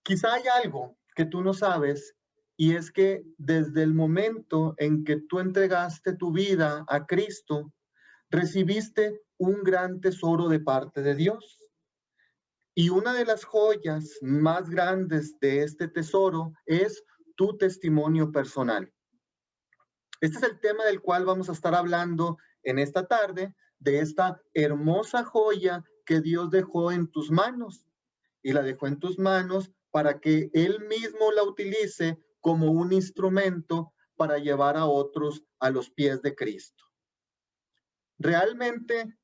Quizá hay algo que tú no sabes y es que desde el momento en que tú entregaste tu vida a Cristo, recibiste un gran tesoro de parte de Dios. Y una de las joyas más grandes de este tesoro es tu testimonio personal. Este es el tema del cual vamos a estar hablando en esta tarde, de esta hermosa joya que Dios dejó en tus manos. Y la dejó en tus manos para que Él mismo la utilice como un instrumento para llevar a otros a los pies de Cristo. Realmente,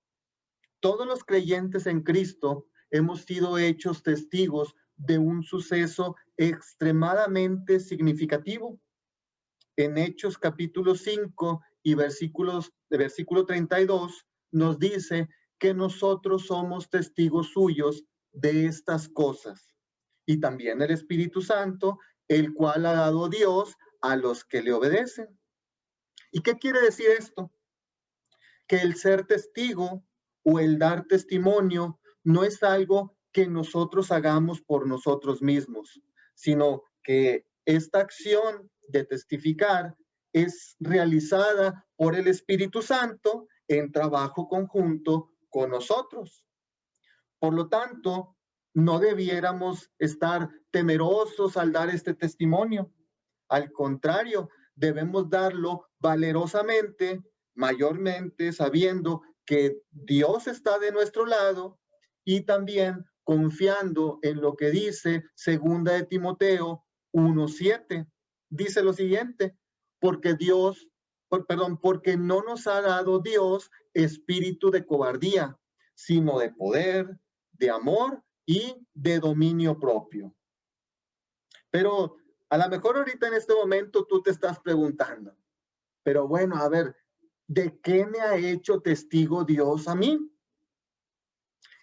todos los creyentes en Cristo hemos sido hechos testigos de un suceso extremadamente significativo. En Hechos capítulo 5 y versículo 32 nos dice que nosotros somos testigos suyos de estas cosas. Y también el Espíritu Santo, el cual ha dado Dios a los que le obedecen. ¿Y qué quiere decir esto? Que el ser testigo o el dar testimonio no es algo que nosotros hagamos por nosotros mismos, sino que esta acción de testificar es realizada por el Espíritu Santo en trabajo conjunto con nosotros. Por lo tanto, no debiéramos estar temerosos al dar este testimonio. Al contrario, debemos darlo valerosamente, mayormente sabiendo que Dios está de nuestro lado y también confiando en lo que dice segunda de Timoteo 1:7. Dice lo siguiente, porque porque no nos ha dado Dios espíritu de cobardía, sino de poder, de amor y de dominio propio. Pero a lo mejor ahorita en este momento tú te estás preguntando, pero bueno, a ver, ¿de qué me ha hecho testigo Dios a mí?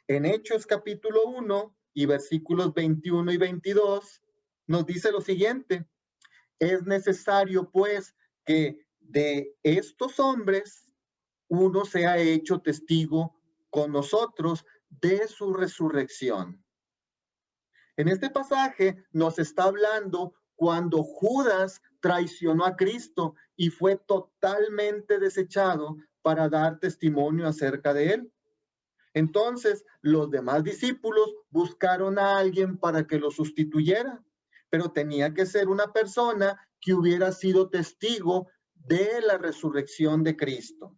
En Hechos capítulo 1 y versículos 21 y 22 nos dice lo siguiente, es necesario pues que de estos hombres uno sea hecho testigo con nosotros de su resurrección. En este pasaje nos está hablando cuando Judas traicionó a Cristo y fue totalmente desechado para dar testimonio acerca de él. Entonces, los demás discípulos buscaron a alguien para que lo sustituyera, pero tenía que ser una persona que hubiera sido testigo de la resurrección de Cristo.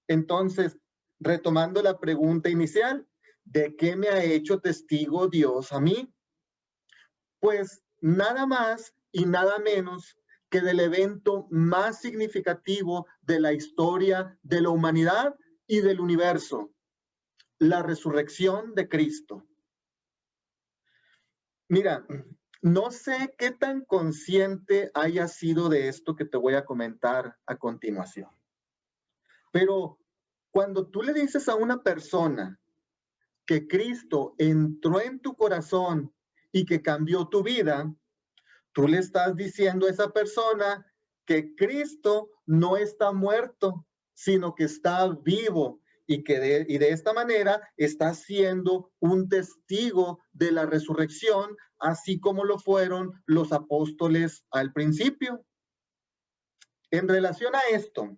Entonces, retomando la pregunta inicial, ¿de qué me ha hecho testigo Dios a mí? Pues nada más y nada menos que del evento más significativo de la historia de la humanidad y del universo, la resurrección de Cristo. Mira, no sé qué tan consciente haya sido de esto que te voy a comentar a continuación, pero cuando tú le dices a una persona que Cristo entró en tu corazón y que cambió tu vida, tú le estás diciendo a esa persona que Cristo no está muerto, sino que está vivo y de esta manera está siendo un testigo de la resurrección, así como lo fueron los apóstoles al principio. En relación a esto,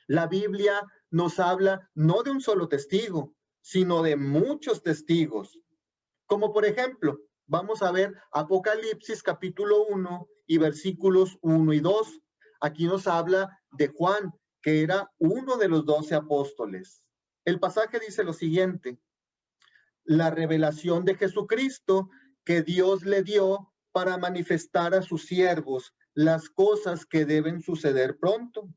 la Biblia nos habla no de un solo testigo, sino de muchos testigos. Como por ejemplo, vamos a ver Apocalipsis capítulo 1 y versículos 1 y 2. Aquí nos habla de Juan, que era uno de los 12 apóstoles. El pasaje dice lo siguiente, la revelación de Jesucristo que Dios le dio para manifestar a sus siervos las cosas que deben suceder pronto.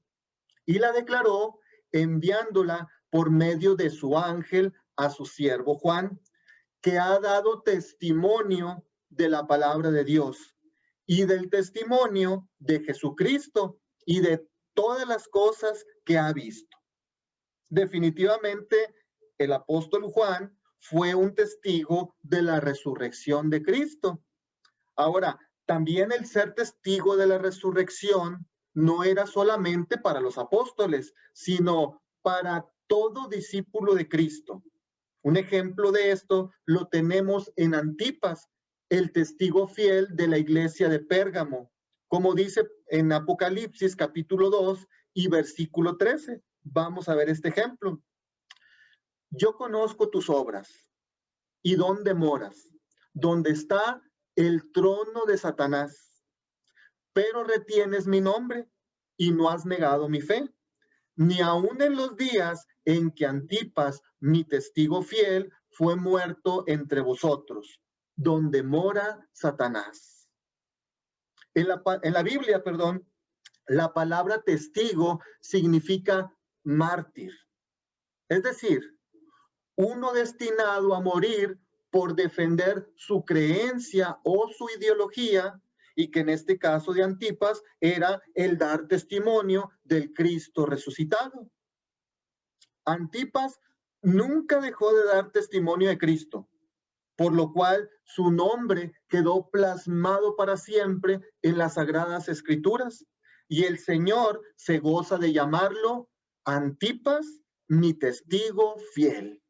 Y la declaró enviándola por medio de su ángel a su siervo Juan, que ha dado testimonio de la palabra de Dios y del testimonio de Jesucristo y de todas las cosas que ha visto. Definitivamente, el apóstol Juan fue un testigo de la resurrección de Cristo. Ahora, también el ser testigo de la resurrección no era solamente para los apóstoles, sino para todo discípulo de Cristo. Un ejemplo de esto lo tenemos en Antipas. el testigo fiel de la iglesia de Pérgamo, como dice en Apocalipsis capítulo 2 y versículo 13. Vamos a ver este ejemplo. Yo conozco tus obras y dónde moras, donde está el trono de Satanás, pero retienes mi nombre y no has negado mi fe, ni aun en los días en que Antipas, mi testigo fiel, fue muerto entre vosotros, donde mora Satanás. En la Biblia, la palabra testigo significa mártir, es decir, uno destinado a morir por defender su creencia o su ideología, y que en este caso de Antipas era el dar testimonio del Cristo resucitado. Antipas nunca dejó de dar testimonio de Cristo, por lo cual su nombre quedó plasmado para siempre en las Sagradas Escrituras, y el Señor se goza de llamarlo Antipas, mi testigo fiel.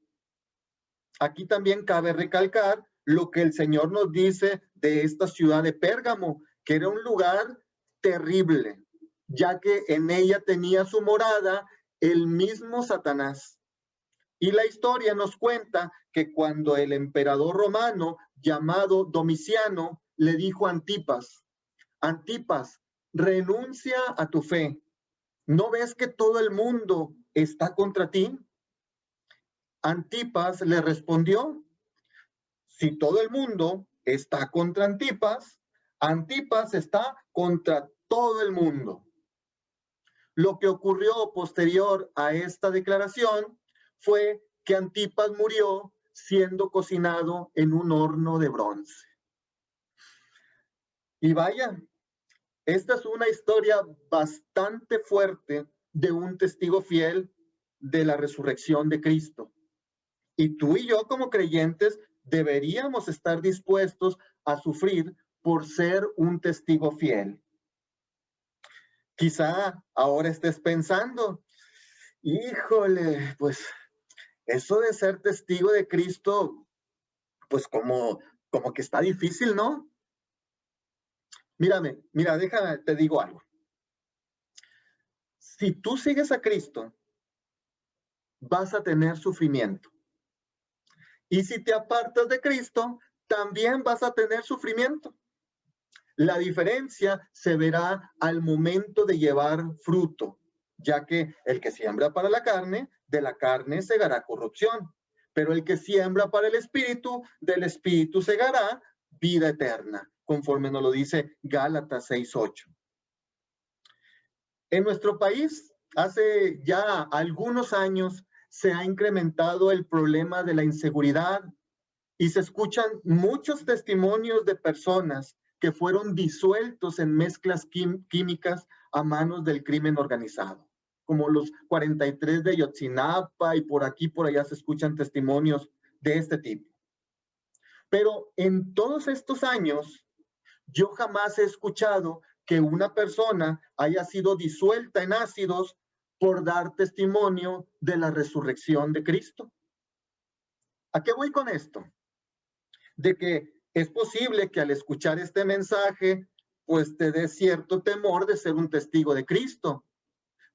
Aquí también cabe recalcar lo que el Señor nos dice de esta ciudad de Pérgamo, que era un lugar terrible, ya que en ella tenía su morada el mismo Satanás. Y la historia nos cuenta que cuando el emperador romano llamado Domiciano le dijo a Antipas, Antipas, renuncia a tu fe. ¿No ves que todo el mundo está contra ti? Antipas le respondió, si todo el mundo está contra Antipas, Antipas está contra todo el mundo. Lo que ocurrió posterior a esta declaración fue que Antipas murió siendo cocinado en un horno de bronce. Y vaya, esta es una historia bastante fuerte de un testigo fiel de la resurrección de Cristo. Y tú y yo como creyentes deberíamos estar dispuestos a sufrir por ser un testigo fiel. Quizá ahora estés pensando, híjole, pues eso de ser testigo de Cristo, pues como que está difícil, ¿no? Mira, déjame, te digo algo. Si tú sigues a Cristo, vas a tener sufrimiento. Y si te apartas de Cristo, también vas a tener sufrimiento. La diferencia se verá al momento de llevar fruto, ya que el que siembra para la carne, de la carne segará corrupción, pero el que siembra para el espíritu, del espíritu segará vida eterna, conforme nos lo dice Gálatas 6:8. En nuestro país, hace ya algunos años, se ha incrementado el problema de la inseguridad y se escuchan muchos testimonios de personas que fueron disueltos en mezclas químicas a manos del crimen organizado, como los 43 de Ayotzinapa, y por aquí, por allá se escuchan testimonios de este tipo. Pero en todos estos años, yo jamás he escuchado que una persona haya sido disuelta en ácidos por dar testimonio de la resurrección de Cristo. ¿A qué voy con esto? De que es posible que al escuchar este mensaje, pues te dé cierto temor de ser un testigo de Cristo,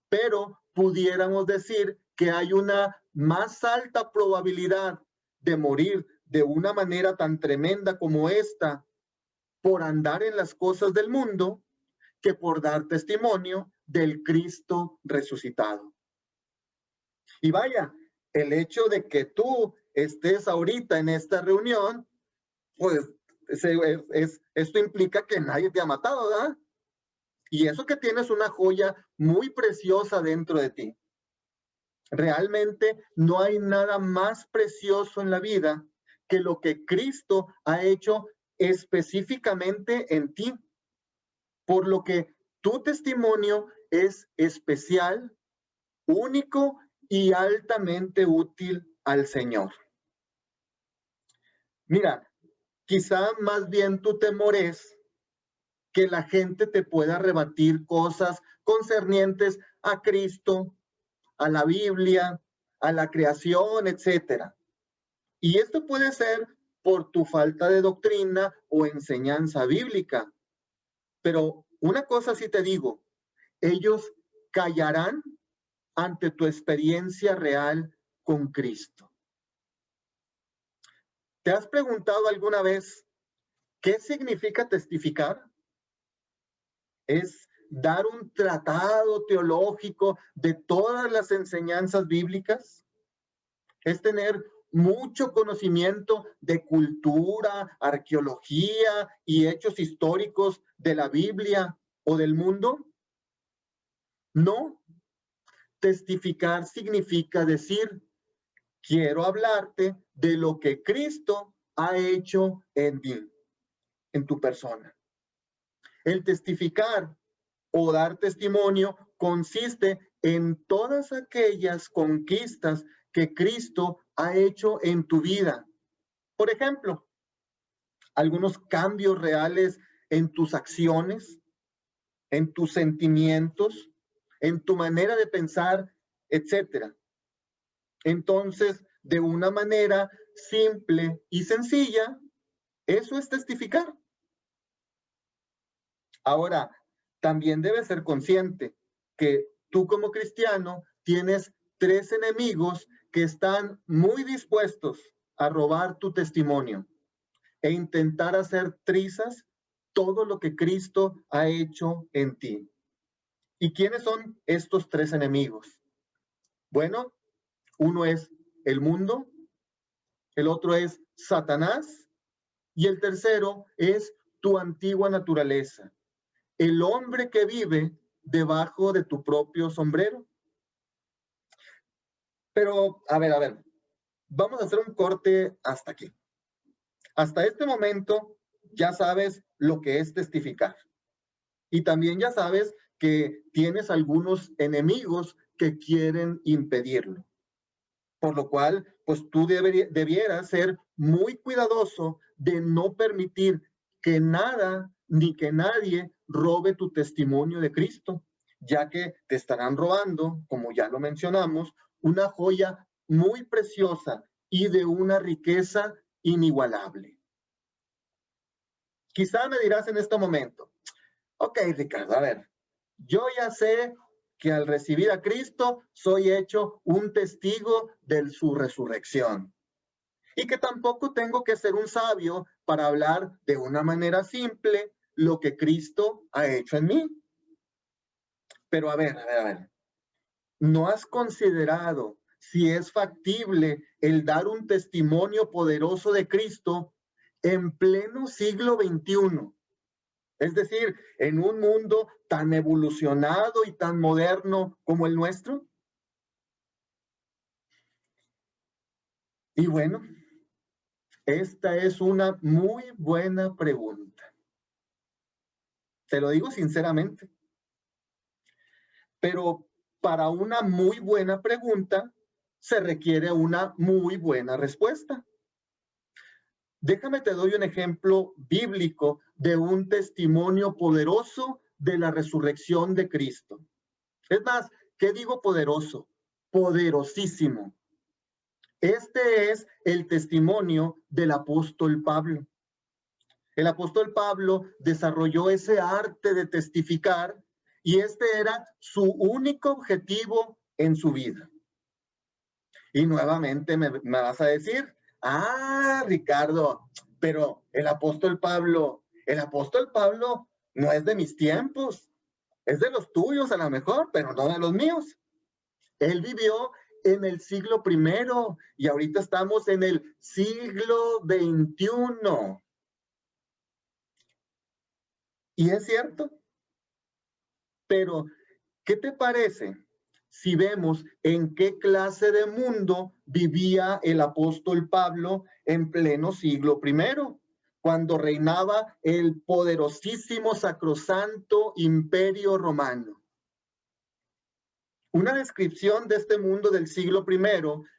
pero pudiéramos decir que hay una más alta probabilidad de morir de una manera tan tremenda como esta por andar en las cosas del mundo que por dar testimonio del Cristo resucitado. Y vaya, el hecho de que tú estés ahorita en esta reunión, pues esto implica que nadie te ha matado, ¿verdad? Y eso que tienes una joya muy preciosa dentro de ti. Realmente no hay nada más precioso en la vida que lo que Cristo ha hecho específicamente en ti. Por lo que tu testimonio es especial, único y altamente útil al Señor. Mira, quizá más bien tu temor es que la gente te pueda rebatir cosas concernientes a Cristo, a la Biblia, a la creación, etcétera. Y esto puede ser por tu falta de doctrina o enseñanza bíblica. Pero una cosa sí te digo, ellos callarán ante tu experiencia real con Cristo. ¿Te has preguntado alguna vez qué significa testificar? Es dar un tratado teológico de todas las enseñanzas bíblicas. Es tener mucho conocimiento de cultura, arqueología y hechos históricos de la Biblia o del mundo. No, testificar significa decir, quiero hablarte de lo que Cristo ha hecho en mí, en tu persona. El testificar o dar testimonio consiste en todas aquellas conquistas que Cristo ha hecho en tu vida. Por ejemplo, algunos cambios reales en tus acciones, en tus sentimientos, en tu manera de pensar, etcétera. Entonces, de una manera simple y sencilla, eso es testificar. Ahora, también debes ser consciente que tú como cristiano tienes 3 enemigos que están muy dispuestos a robar tu testimonio e intentar hacer trizas todo lo que Cristo ha hecho en ti. ¿Y quiénes son estos 3 enemigos? Bueno, uno es el mundo, el otro es Satanás y el tercero es tu antigua naturaleza, el hombre que vive debajo de tu propio sombrero. Pero, a ver, vamos a hacer un corte hasta aquí. Hasta este momento ya sabes lo que es testificar. Y también ya sabes que tienes algunos enemigos que quieren impedirlo. Por lo cual, pues tú debieras ser muy cuidadoso de no permitir que nada ni que nadie robe tu testimonio de Cristo, ya que te estarán robando, como ya lo mencionamos, una joya muy preciosa y de una riqueza inigualable. Quizá me dirás en este momento, ok, Ricardo, a ver, yo ya sé que al recibir a Cristo soy hecho un testigo de su resurrección y que tampoco tengo que ser un sabio para hablar de una manera simple lo que Cristo ha hecho en mí. Pero a ver, ¿no has considerado si es factible el dar un testimonio poderoso de Cristo en pleno siglo XXI? Es decir, en un mundo tan evolucionado y tan moderno como el nuestro. Y bueno, esta es una muy buena pregunta. Te lo digo sinceramente. Pero para una muy buena pregunta se requiere una muy buena respuesta. Déjame te doy un ejemplo bíblico de un testimonio poderoso de la resurrección de Cristo. Es más, ¿qué digo poderoso? Poderosísimo. Este es el testimonio del apóstol Pablo. El apóstol Pablo desarrolló ese arte de testificar y este era su único objetivo en su vida. Y nuevamente me vas a decir, Ricardo, pero el apóstol Pablo no es de mis tiempos, es de los tuyos a lo mejor, pero no de los míos. Él vivió en el siglo I y ahorita estamos en el siglo XXI. Y es cierto, pero ¿qué te parece si vemos en qué clase de mundo vivía el apóstol Pablo en pleno siglo I, cuando reinaba el poderosísimo sacrosanto imperio romano? Una descripción de este mundo del siglo I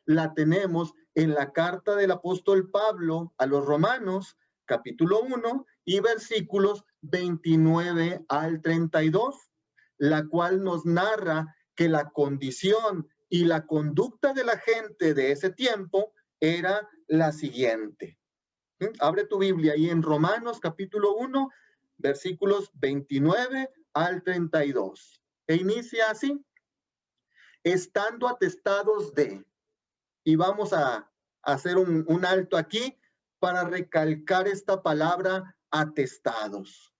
la tenemos en la carta del apóstol Pablo a los romanos, capítulo 1 y versículos 29 al 32, la cual nos narra que la condición y la conducta de la gente de ese tiempo era la siguiente. ¿Sí? Abre tu Biblia ahí en Romanos capítulo 1, versículos 29 al 32. E inicia así: estando atestados de, y vamos a hacer un alto aquí para recalcar esta palabra atestados.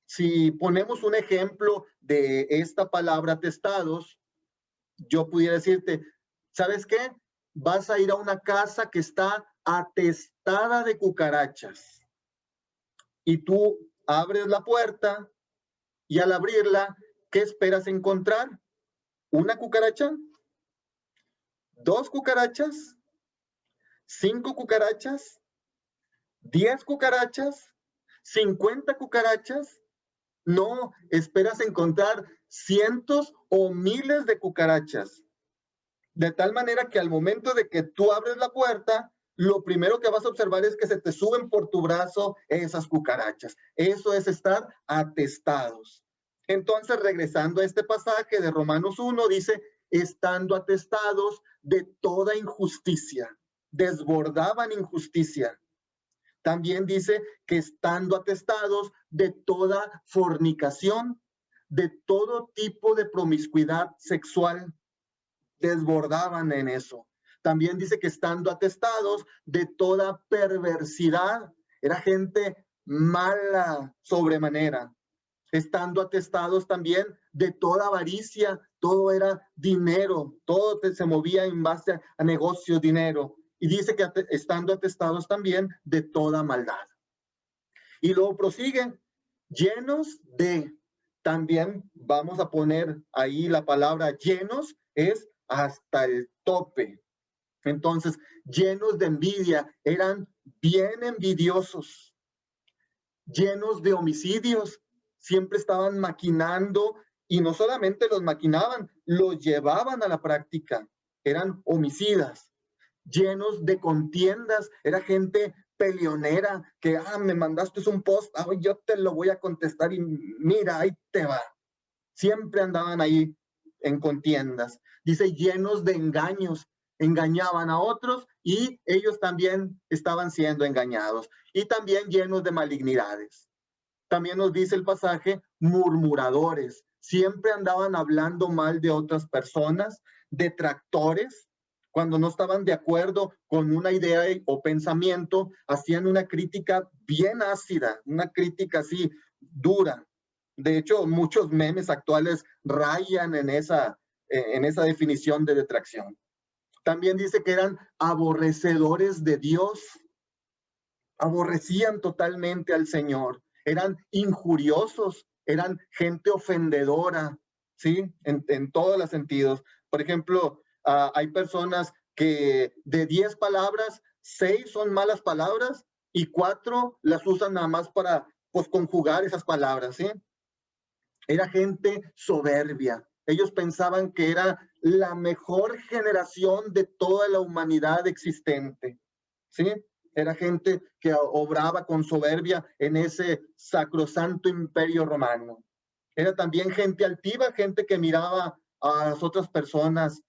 Si ponemos un ejemplo de esta palabra atestados, yo pudiera decirte, ¿sabes qué? Vas a ir a una casa que está atestada de cucarachas y tú abres la puerta y al abrirla, ¿qué esperas encontrar? ¿Una cucaracha? ¿Dos cucarachas? ¿Cinco cucarachas? ¿10 cucarachas? ¿50 cucarachas? No, esperas encontrar cientos o miles de cucarachas. De tal manera que al momento de que tú abres la puerta, lo primero que vas a observar es que se te suben por tu brazo esas cucarachas. Eso es estar atestados. Entonces, regresando a este pasaje de Romanos 1, dice, estando atestados de toda injusticia, desbordaban injusticia. También dice que estando atestados de toda fornicación, de todo tipo de promiscuidad sexual, desbordaban en eso. También dice que estando atestados de toda perversidad, era gente mala sobremanera. Estando atestados también de toda avaricia, todo era dinero, todo se movía en base a negocios, dinero. Y dice que estando atestados también de toda maldad. Y luego prosigue, llenos de, también vamos a poner ahí la palabra llenos, es hasta el tope. Entonces, llenos de envidia, eran bien envidiosos, llenos de homicidios, siempre estaban maquinando y no solamente los maquinaban, los llevaban a la práctica, eran homicidas, llenos de contiendas, era gente peleonera, que, me mandaste un post, yo te lo voy a contestar y mira, ahí te va. Siempre andaban ahí en contiendas. Dice, llenos de engaños, engañaban a otros y ellos también estaban siendo engañados. Y también llenos de malignidades. También nos dice el pasaje, murmuradores. Siempre andaban hablando mal de otras personas, detractores. Cuando no estaban de acuerdo con una idea o pensamiento, hacían una crítica bien ácida, una crítica así dura. De hecho, muchos memes actuales rayan en esa definición de detracción. También dice que eran aborrecedores de Dios, aborrecían totalmente al Señor, eran injuriosos, eran gente ofendedora, ¿sí? En todos los sentidos. Por ejemplo, hay personas que de 10 palabras, 6 son malas palabras y 4 las usan nada más para, pues, conjugar esas palabras, ¿sí? Era gente soberbia. Ellos pensaban que era la mejor generación de toda la humanidad existente, ¿sí? Era gente que obraba con soberbia en ese sacrosanto imperio romano. Era también gente altiva, gente que miraba a las otras personas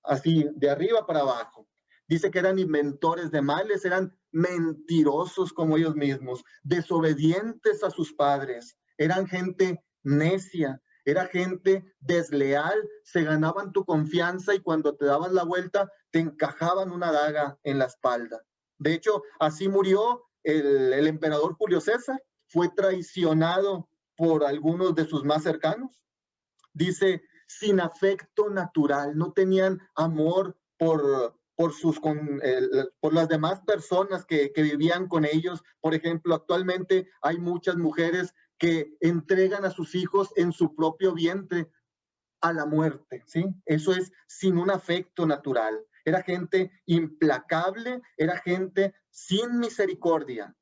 así, de arriba para abajo. Dice que eran inventores de males, eran mentirosos como ellos mismos, desobedientes a sus padres, eran gente necia, era gente desleal, se ganaban tu confianza y cuando te dabas la vuelta te encajaban una daga en la espalda. De hecho, así murió el emperador Julio César, fue traicionado por algunos de sus más cercanos. Dice, sin afecto natural, no tenían amor por las demás personas que vivían con ellos. Por ejemplo, actualmente hay muchas mujeres que entregan a sus hijos en su propio vientre a la muerte, ¿sí? Eso es sin un afecto natural. Era gente implacable, era gente sin misericordia,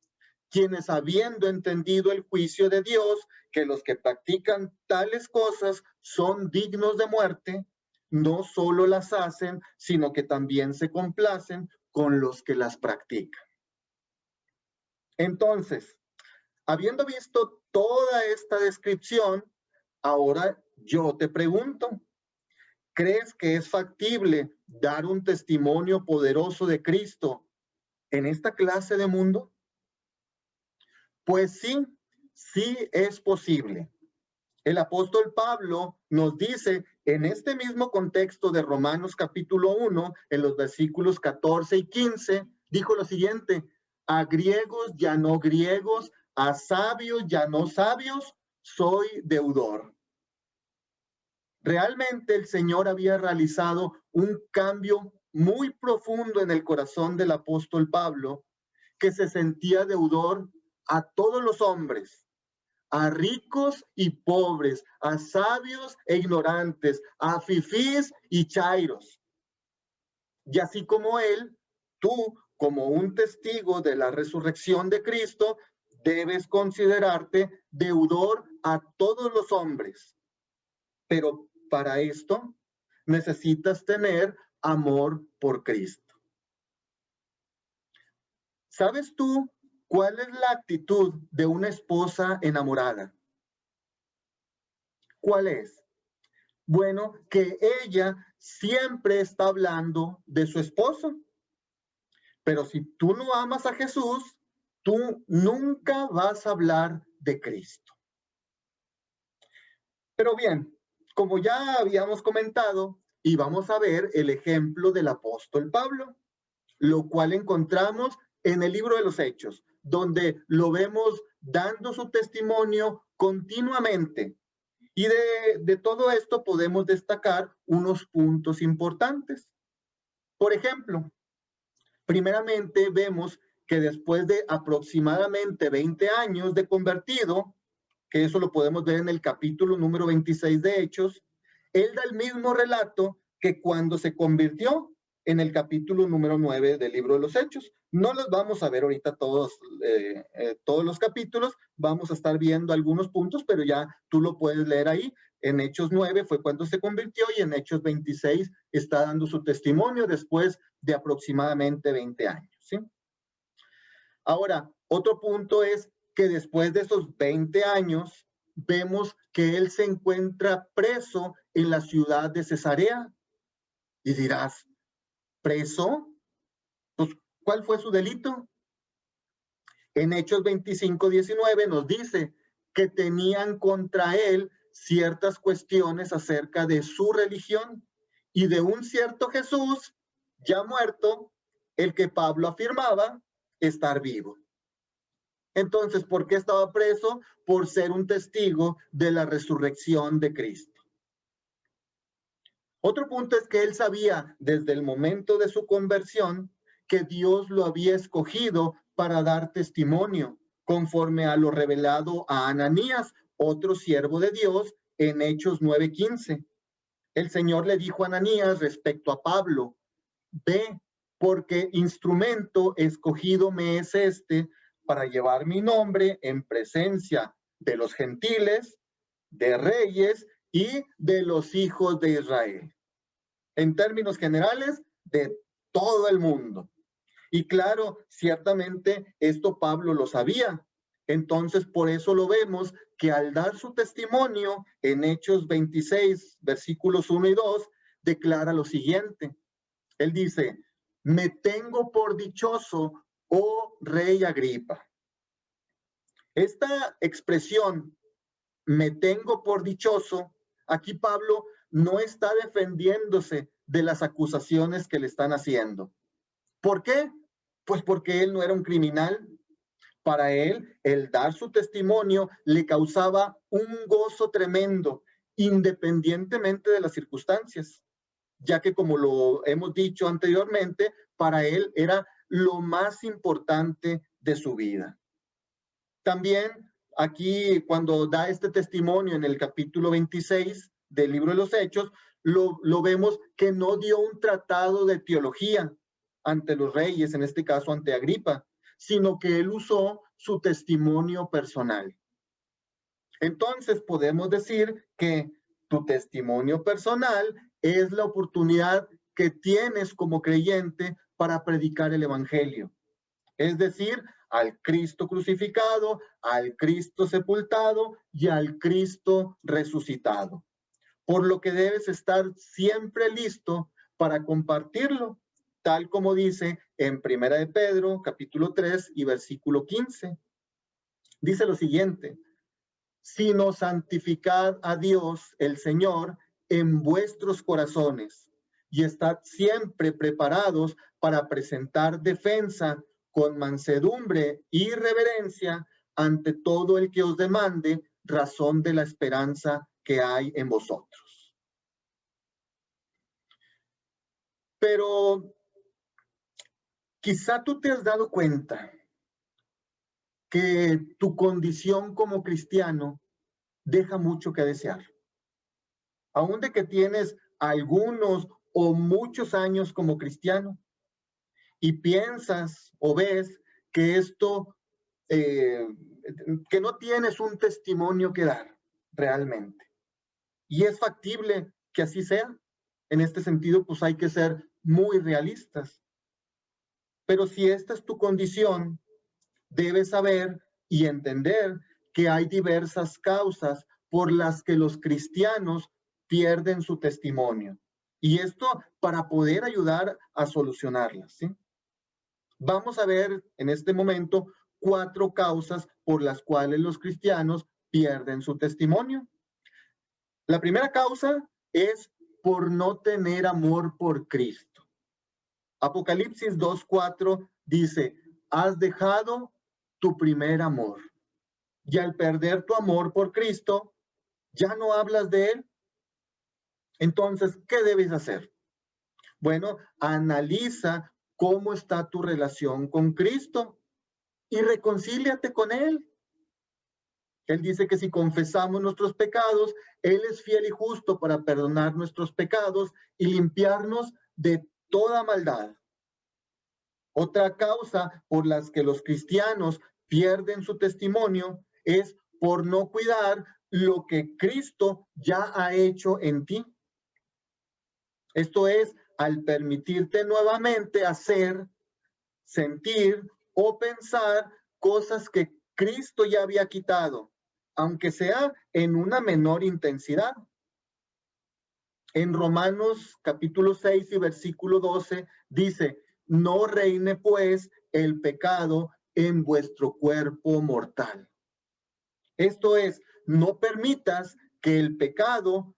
quienes habiendo entendido el juicio de Dios, que los que practican tales cosas son dignos de muerte, no solo las hacen, sino que también se complacen con los que las practican. Entonces, habiendo visto toda esta descripción, ahora yo te pregunto, ¿crees que es factible dar un testimonio poderoso de Cristo en esta clase de mundo? Pues sí, sí es posible. El apóstol Pablo nos dice en este mismo contexto de Romanos capítulo 1, en los versículos 14 y 15, dijo lo siguiente: a griegos ya no griegos, a sabios ya no sabios, soy deudor. Realmente el Señor había realizado un cambio muy profundo en el corazón del apóstol Pablo, que se sentía deudor a todos los hombres, a ricos y pobres, a sabios e ignorantes, a fifís y chairos. Y así como él, tú, como un testigo de la resurrección de Cristo, debes considerarte deudor a todos los hombres. Pero para esto necesitas tener amor por Cristo. ¿Sabes tú cuál es la actitud de una esposa enamorada? ¿Cuál es? Bueno, que ella siempre está hablando de su esposo. Pero si tú no amas a Jesús, tú nunca vas a hablar de Cristo. Pero bien, como ya habíamos comentado, y vamos a ver el ejemplo del apóstol Pablo, lo cual encontramos en el libro de los Hechos, donde lo vemos dando su testimonio continuamente. Y de todo esto podemos destacar unos puntos importantes. Por ejemplo, primeramente vemos que después de aproximadamente 20 años de convertido, que eso lo podemos ver en el capítulo número 26 de Hechos, él da el mismo relato que cuando se convirtió en el capítulo número 9 del libro de los Hechos. No los vamos a ver ahorita todos los capítulos, vamos a estar viendo algunos puntos, pero ya tú lo puedes leer ahí. En Hechos 9 fue cuando se convirtió y en Hechos 26 está dando su testimonio después de aproximadamente 20 años. ¿Sí? Ahora, otro punto es que después de esos 20 años, vemos que él se encuentra preso en la ciudad de Cesarea. Y dirás, ¿preso? Pues, ¿cuál fue su delito? En Hechos 25:19 nos dice que tenían contra él ciertas cuestiones acerca de su religión y de un cierto Jesús ya muerto, el que Pablo afirmaba estar vivo. Entonces, ¿por qué estaba preso? Por ser un testigo de la resurrección de Cristo. Otro punto es que él sabía desde el momento de su conversión que Dios lo había escogido para dar testimonio, conforme a lo revelado a Ananías, otro siervo de Dios, en Hechos 9:15. El Señor le dijo a Ananías respecto a Pablo: ve, porque instrumento escogido me es este para llevar mi nombre en presencia de los gentiles, de reyes y de los hijos de Israel. En términos generales, de todo el mundo. Y claro, ciertamente esto Pablo lo sabía. Entonces, por eso lo vemos que al dar su testimonio en Hechos 26, versículos 1 y 2, declara lo siguiente. Él dice: me tengo por dichoso, oh rey Agripa. Esta expresión, me tengo por dichoso, aquí Pablo no está defendiéndose de las acusaciones que le están haciendo. ¿Por qué? Pues porque él no era un criminal. Para él, el dar su testimonio le causaba un gozo tremendo, independientemente de las circunstancias, ya que, como lo hemos dicho anteriormente, para él era lo más importante de su vida. También aquí, cuando da este testimonio en el capítulo 26 del libro de los Hechos, lo vemos que no dio un tratado de teología ante los reyes, en este caso ante Agripa, sino que él usó su testimonio personal. Entonces podemos decir que tu testimonio personal es la oportunidad que tienes como creyente para predicar el evangelio. Es decir, al Cristo crucificado, al Cristo sepultado y al Cristo resucitado. Por lo que debes estar siempre listo para compartirlo, tal como dice en Primera de Pedro, capítulo 3 y versículo 15. Dice lo siguiente: sino santificad a Dios el Señor en vuestros corazones y estad siempre preparados para presentar defensa con mansedumbre y reverencia ante todo el que os demande razón de la esperanza que hay en vosotros. Pero quizá tú te has dado cuenta que tu condición como cristiano deja mucho que desear. Aún de que tienes algunos o muchos años como cristiano y piensas o ves que esto, que no tienes un testimonio que dar realmente. Y es factible que así sea. En este sentido, pues hay que ser muy realistas. Pero si esta es tu condición, debes saber y entender que hay diversas causas por las que los cristianos pierden su testimonio. Y esto para poder ayudar a solucionarlas, ¿sí? Vamos a ver en este momento 4 causas por las cuales los cristianos pierden su testimonio. La primera causa es por no tener amor por Cristo. Apocalipsis 2:4 dice: has dejado tu primer amor. Y al perder tu amor por Cristo, ya no hablas de Él. Entonces, ¿qué debes hacer? Bueno, analiza cómo está tu relación con Cristo y reconcíliate con Él. Él dice que si confesamos nuestros pecados, Él es fiel y justo para perdonar nuestros pecados y limpiarnos de toda maldad. Otra causa por las que los cristianos pierden su testimonio es por no cuidar lo que Cristo ya ha hecho en ti. Esto es, al permitirte nuevamente hacer, sentir o pensar cosas que Cristo ya había quitado, aunque sea en una menor intensidad. En Romanos capítulo 6 y versículo 12 dice: no reine pues el pecado en vuestro cuerpo mortal. Esto es, no permitas que el pecado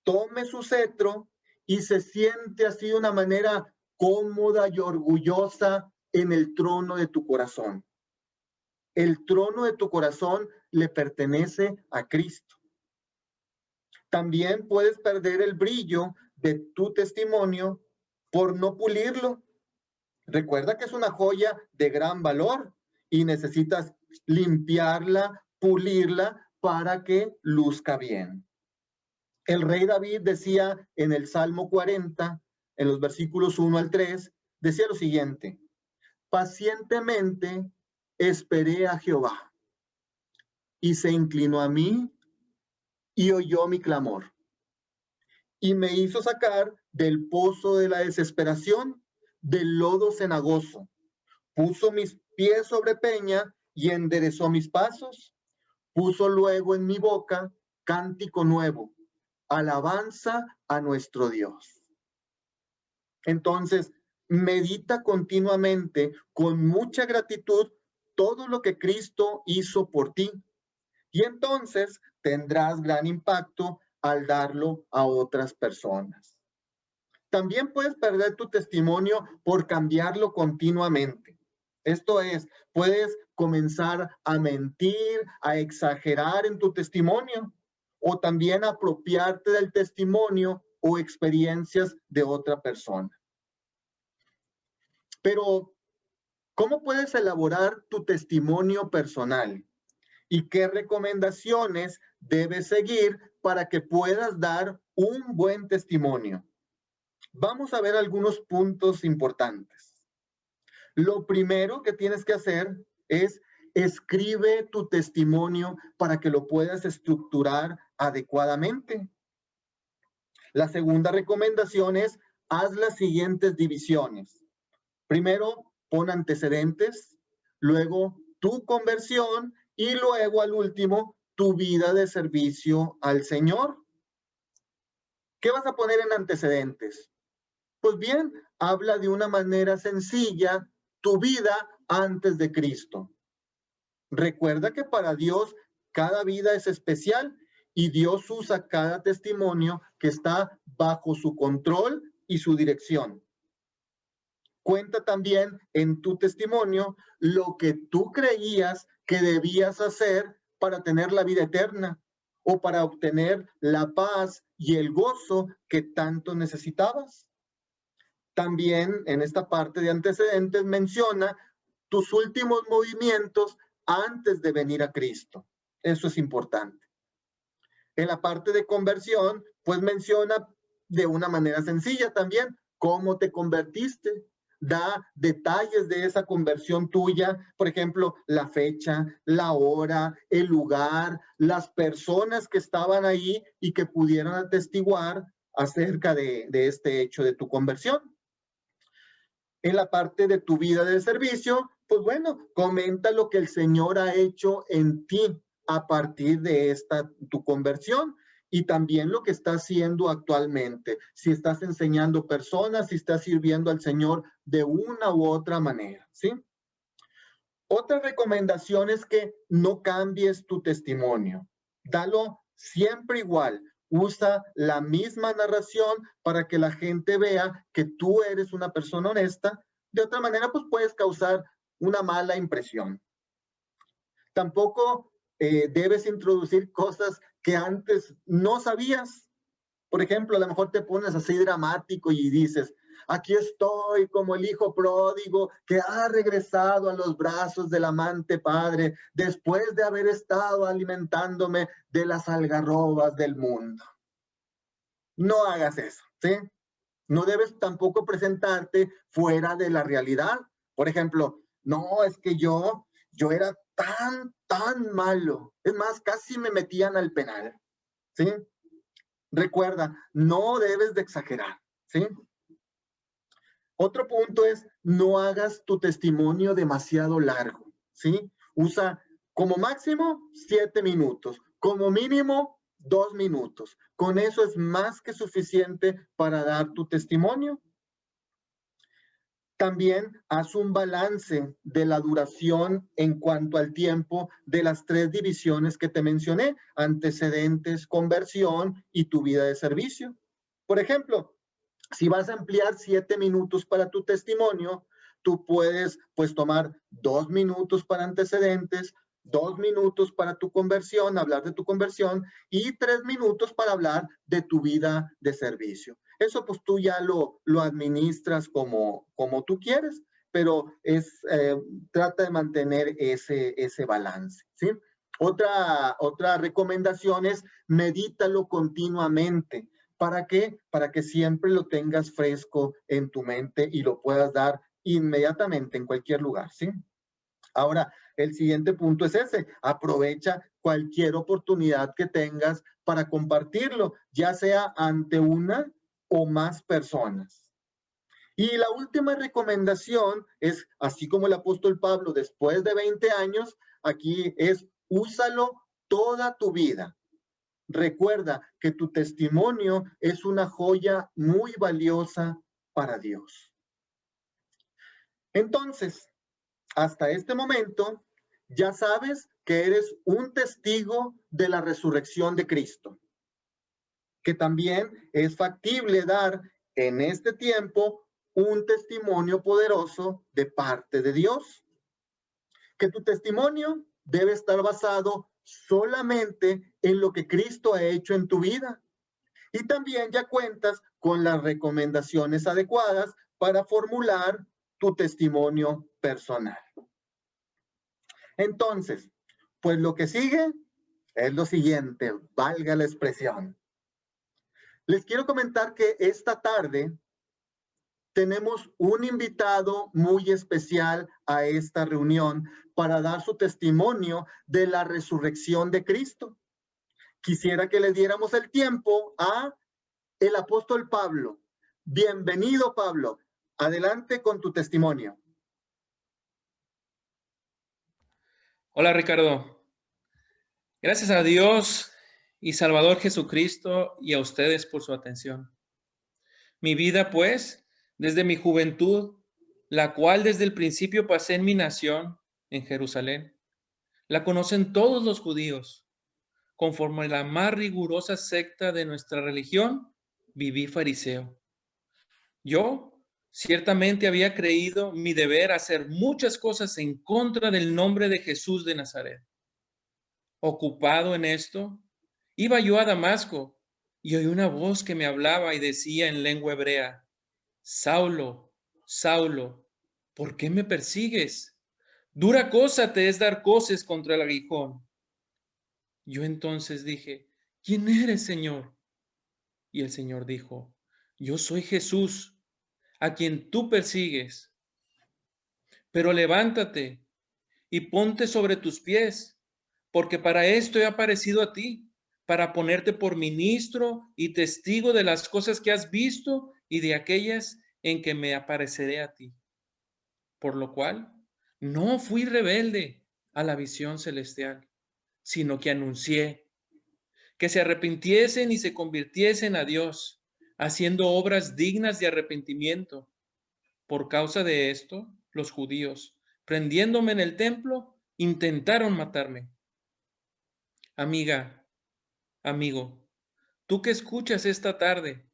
tome su cetro y se siente así de una manera cómoda y orgullosa en el trono de tu corazón. El trono de tu corazón le pertenece a Cristo. También puedes perder el brillo de tu testimonio por no pulirlo. Recuerda que es una joya de gran valor y necesitas limpiarla, pulirla para que luzca bien. El rey David decía en el Salmo 40, en los versículos 1 al 3, decía lo siguiente: pacientemente esperé a Jehová y se inclinó a mí y oyó mi clamor y me hizo sacar del pozo de la desesperación, del lodo cenagoso. Puso mis pies sobre peña y enderezó mis pasos. Puso luego en mi boca cántico nuevo, alabanza a nuestro Dios. Entonces, medita continuamente con mucha gratitud todo lo que Cristo hizo por ti. Y entonces tendrás gran impacto al darlo a otras personas. También puedes perder tu testimonio por cambiarlo continuamente. Esto es, puedes comenzar a mentir, a exagerar en tu testimonio o también apropiarte del testimonio o experiencias de otra persona. Pero, ¿cómo puedes elaborar tu testimonio personal? ¿Y qué recomendaciones debes seguir para que puedas dar un buen testimonio? Vamos a ver algunos puntos importantes. Lo primero que tienes que hacer es escribe tu testimonio para que lo puedas estructurar adecuadamente. La segunda recomendación es haz las siguientes divisiones. Primero, pon antecedentes, luego tu conversión y luego al último tu vida de servicio al Señor. ¿Qué vas a poner en antecedentes? Pues bien, habla de una manera sencilla tu vida antes de Cristo. Recuerda que para Dios cada vida es especial y Dios usa cada testimonio que está bajo su control y su dirección. Cuenta también en tu testimonio lo que tú creías que debías hacer para tener la vida eterna o para obtener la paz y el gozo que tanto necesitabas. También en esta parte de antecedentes menciona tus últimos movimientos antes de venir a Cristo. Eso es importante. En la parte de conversión, pues menciona de una manera sencilla también cómo te convertiste. Da detalles de esa conversión tuya, por ejemplo, la fecha, la hora, el lugar, las personas que estaban ahí y que pudieron atestiguar acerca de este hecho de tu conversión. En la parte de tu vida de servicio, pues bueno, comenta lo que el Señor ha hecho en ti a partir de esta tu conversión y también lo que está haciendo actualmente. Si estás enseñando personas, si estás sirviendo al Señor de una u otra manera, ¿sí? Otra recomendación es que no cambies tu testimonio. Dalo siempre igual. Usa la misma narración para que la gente vea que tú eres una persona honesta. De otra manera, pues puedes causar una mala impresión. Tampoco debes introducir cosas que antes no sabías. Por ejemplo, a lo mejor te pones así dramático y dices, aquí estoy como el hijo pródigo que ha regresado a los brazos del amante padre después de haber estado alimentándome de las algarrobas del mundo. No hagas eso, ¿sí? No debes tampoco presentarte fuera de la realidad. Por ejemplo, no, es que yo era tan malo. Es más, casi me metían al penal, ¿sí? Recuerda, no debes de exagerar, ¿sí? Otro punto es, no hagas tu testimonio demasiado largo, ¿sí? Usa como máximo 7 minutos, como mínimo 2 minutos. Con eso es más que suficiente para dar tu testimonio. También haz un balance de la duración en cuanto al tiempo de las 3 divisiones que te mencioné, antecedentes, conversión y tu vida de servicio. Por ejemplo, si vas a emplear 7 minutos para tu testimonio, tú puedes pues tomar 2 minutos para antecedentes, 2 minutos para tu conversión, hablar de tu conversión y 3 minutos para hablar de tu vida de servicio. Eso pues tú ya lo administras como tú quieres, pero trata de mantener ese balance, ¿sí? Otra recomendación es medítalo continuamente. ¿Para qué? Para que siempre lo tengas fresco en tu mente y lo puedas dar inmediatamente en cualquier lugar, ¿sí? Ahora, el siguiente punto es ese. Aprovecha cualquier oportunidad que tengas para compartirlo, ya sea ante una o más personas. Y la última recomendación es, así como el apóstol Pablo después de 20 años, aquí es úsalo toda tu vida. Recuerda que tu testimonio es una joya muy valiosa para Dios. Entonces, hasta este momento, ya sabes que eres un testigo de la resurrección de Cristo, que también es factible dar en este tiempo un testimonio poderoso de parte de Dios, que tu testimonio debe estar basado solamente en lo que Cristo ha hecho en tu vida. Y también ya cuentas con las recomendaciones adecuadas para formular tu testimonio personal. Entonces, pues lo que sigue es lo siguiente, valga la expresión. Les quiero comentar que esta tarde tenemos un invitado muy especial a esta reunión para dar su testimonio de la resurrección de Cristo. Quisiera que le diéramos el tiempo a el apóstol Pablo. Bienvenido, Pablo. Adelante con tu testimonio. Hola, Ricardo. Gracias a Dios y Salvador Jesucristo y a ustedes por su atención. Mi vida, pues, desde mi juventud, la cual desde el principio pasé en mi nación, en Jerusalén, La conocen todos los judíos. Conforme a la más rigurosa secta de nuestra religión, viví fariseo. Yo ciertamente había creído mi deber hacer muchas cosas en contra del nombre de Jesús de Nazaret. Ocupado en esto, iba yo a Damasco y oí una voz que me hablaba y decía en lengua hebrea: Saulo, Saulo, ¿por qué me persigues? Dura cosa te es dar coces contra el aguijón. Yo entonces dije: ¿quién eres, Señor? Y el Señor dijo: yo soy Jesús, a quien tú persigues. Pero levántate y ponte sobre tus pies, porque para esto he aparecido a ti, para ponerte por ministro y testigo de las cosas que has visto y de aquellas en que me apareceré a ti. Por lo cual, no fui rebelde a la visión celestial, sino que anuncié que se arrepintiesen y se convirtiesen a Dios, haciendo obras dignas de arrepentimiento. Por causa de esto, los judíos, prendiéndome en el templo, intentaron matarme. Amiga, amigo, tú que escuchas esta tarde,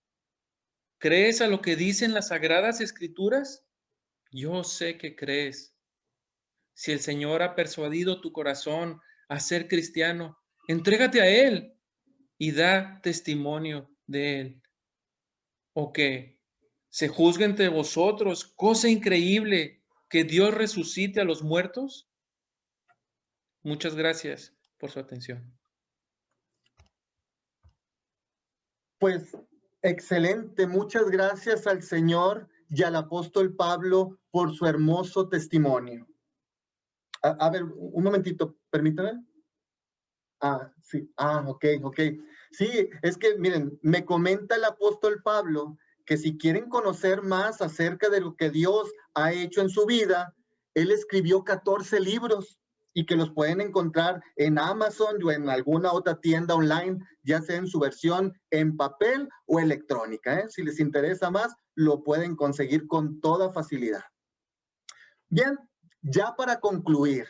¿crees a lo que dicen las sagradas escrituras? Yo sé que crees. Si el Señor ha persuadido tu corazón a ser cristiano, entrégate a Él y da testimonio de Él. ¿O qué? ¿Se juzga entre vosotros, cosa increíble, que Dios resucite a los muertos? Muchas gracias por su atención. Pues excelente, muchas gracias al Señor y al apóstol Pablo por su hermoso testimonio. A ver, un momentito, permítame. Sí, ok. Sí, es que miren, me comenta el apóstol Pablo que si quieren conocer más acerca de lo que Dios ha hecho en su vida, él escribió 14 libros y que los pueden encontrar en Amazon o en alguna otra tienda online, ya sea en su versión en papel o electrónica, ¿eh? Si les interesa más, lo pueden conseguir con toda facilidad. Bien, ya para concluir,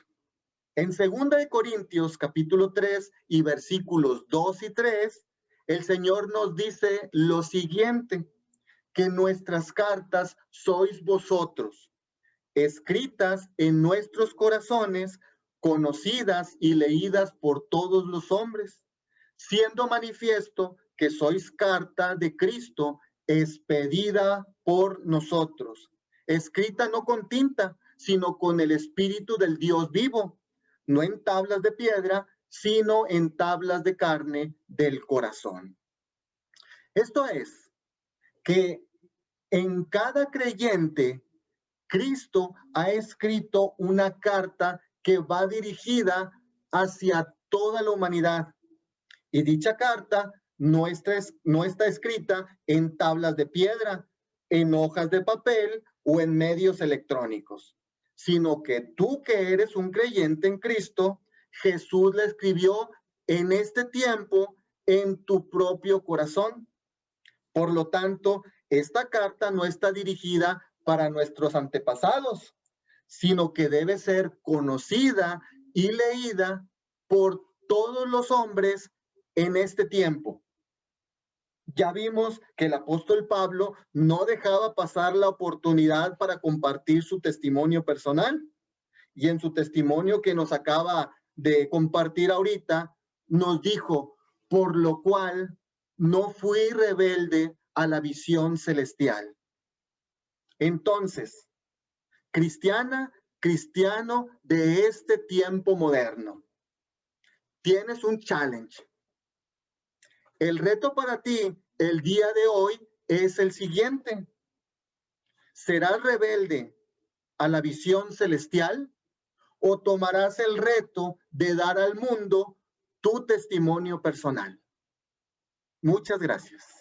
en 2 Corintios capítulo 3 y versículos 2 y 3, el Señor nos dice lo siguiente, que nuestras cartas sois vosotros, escritas en nuestros corazones, conocidas y leídas por todos los hombres, siendo manifiesto que sois carta de Cristo, expedida por nosotros, escrita no con tinta, sino con el Espíritu del Dios vivo, no en tablas de piedra, sino en tablas de carne del corazón. Esto es, que en cada creyente, Cristo ha escrito una carta que va dirigida hacia toda la humanidad. Y dicha carta no está escrita en tablas de piedra, en hojas de papel o en medios electrónicos, sino que tú que eres un creyente en Cristo, Jesús la escribió en este tiempo en tu propio corazón. Por lo tanto, esta carta no está dirigida para nuestros antepasados, sino que debe ser conocida y leída por todos los hombres en este tiempo. Ya vimos que el apóstol Pablo no dejaba pasar la oportunidad para compartir su testimonio personal, y en su testimonio que nos acaba de compartir ahorita, nos dijo, por lo cual no fui rebelde a la visión celestial. Entonces, cristiano de este tiempo moderno, tienes un challenge. El reto para ti el día de hoy es el siguiente. ¿Serás rebelde a la visión celestial o tomarás el reto de dar al mundo tu testimonio personal? Muchas gracias.